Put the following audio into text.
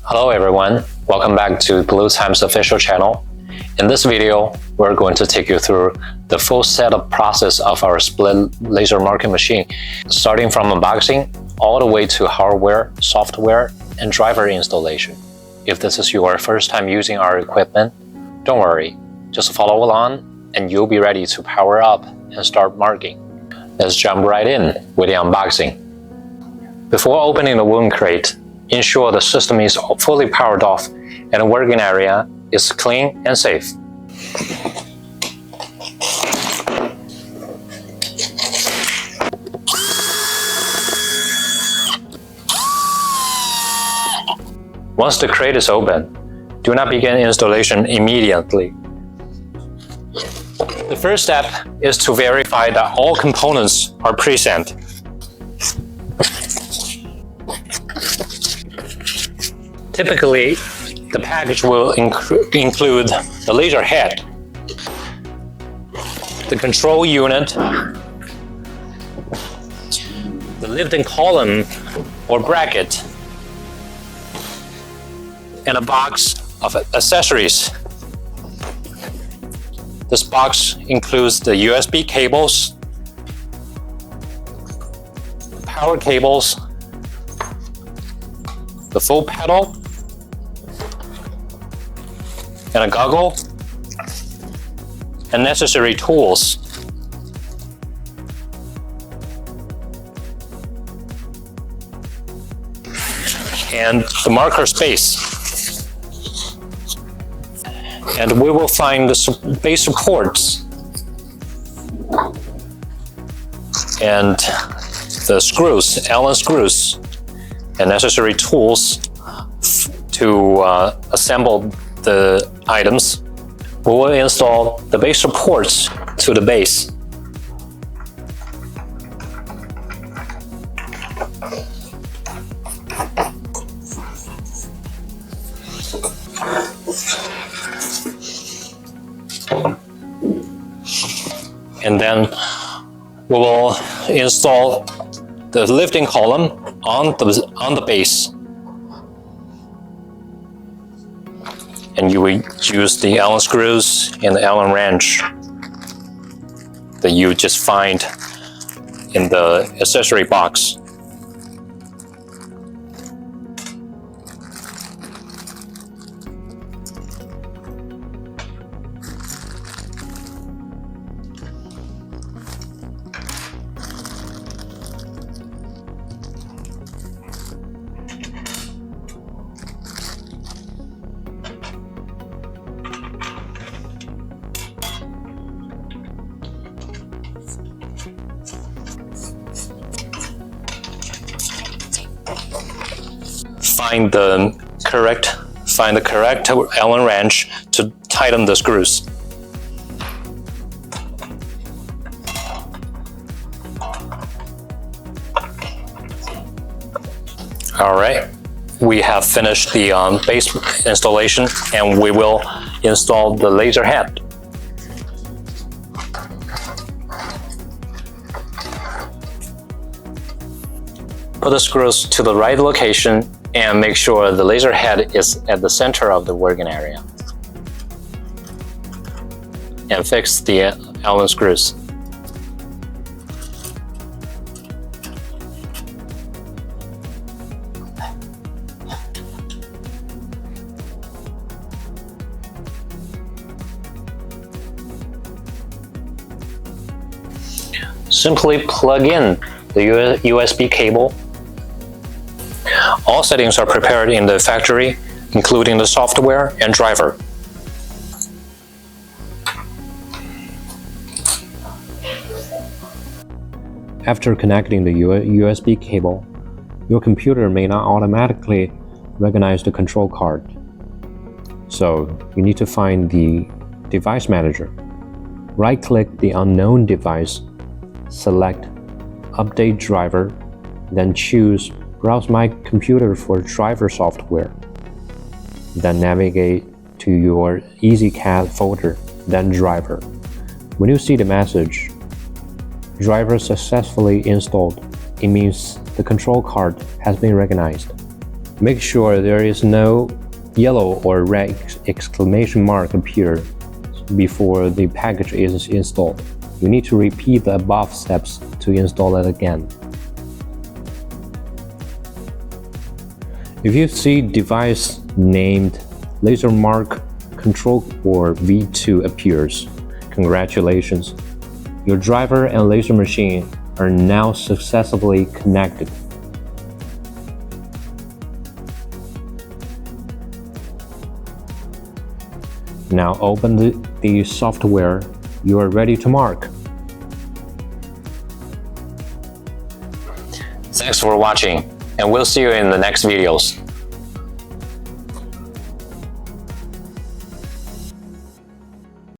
Hello everyone, welcome back to Bluetimes official channel. In this video, we're going to take you through the full setup process of our split laser marking machine, starting from unboxing all the way to hardware, software, and driver installation. If this is your first time using our equipment, don't worry, just follow along and you'll be ready to power up and start marking. Let's jump right in with the unboxing. Before opening the wound crate, ensure the system is fully powered off and the working area is clean and safe. Once the crate is open, do not begin installation immediately. The first step is to verify that all components are present. Typically, the package will include the laser head, the control unit, the lifting column or bracket, and a box of accessories. This box includes the USB cables, power cables, the full pedal, and a goggle, and necessary tools. And the marker space. And we will find the base supports and the screws, Allen screws, and necessary tools to assemble the items. We will install the base supports to the base. And then we will install the lifting column on the base. And you will use the Allen screws and the Allen wrench that you just find in the accessory box. Find the correct Allen wrench to tighten the screws. All right, we have finished the base installation, and we will install the laser head. Put the screws to the right location and make sure the laser head is at the center of the working area. And fix the Allen screws. Simply plug in the USB cable. All settings are prepared in the factory, including the software and driver. After connecting the USB cable, your computer may not automatically recognize the control card. So you need to find the device manager. Right-click the unknown device, select Update Driver, then choose Browse My Computer for driver software. Then navigate to your EasyCAD folder, then driver. When you see the message, driver successfully installed, it means the control card has been recognized. Make sure there is no yellow or red exclamation mark appear before the package is installed. You need to repeat the above steps to install it again. If you see device named Laser Mark Control or V2 appears, congratulations! Your driver and laser machine are now successfully connected. Now open the software. You are ready to mark. Thanks for watching, and we'll see you in the next videos.